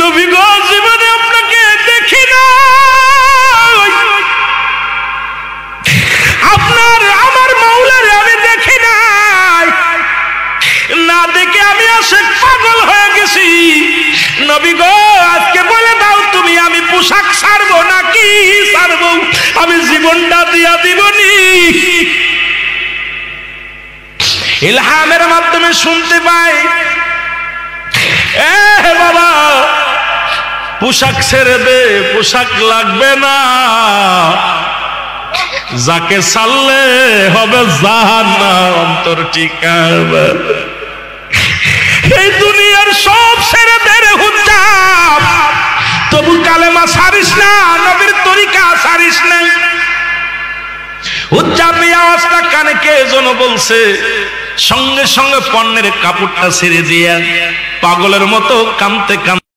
নবী গো জীবনে আপনাকে দেখি না, আপনার আমার মাওলারে আমি দেখি নাই, না দেখে আমি আশিক পাগল হয়ে গেছি। নবী গো আজকে বলে দাও তুমি আমি পোশাক ছাড়বো নাকি ছাড়বো, আমি জীবনটা দিয়া দিবনি। ইলহামের মাধ্যমে শুনতে পাই, এ বাবা পোশাক ছেড়ে দে, পোশাক লাগবে না, যাকে ছাড়লে হবে জাহান্নাম অন্তর ঠিকানা। এই দুনিয়ার সব ছেড়ে দে রে হুজ্জাব, তবু কালেমা ছাড়িস না, নবীর তরিকা ছাড়িস না। হুজ্জাব এই আওয়াজটা কানে কে যেন বলছে, সঙ্গে সঙ্গে পণ্যের কাপড়টা ছেড়ে দিয়া পাগলের মতো কাঁদতে কাঁদতে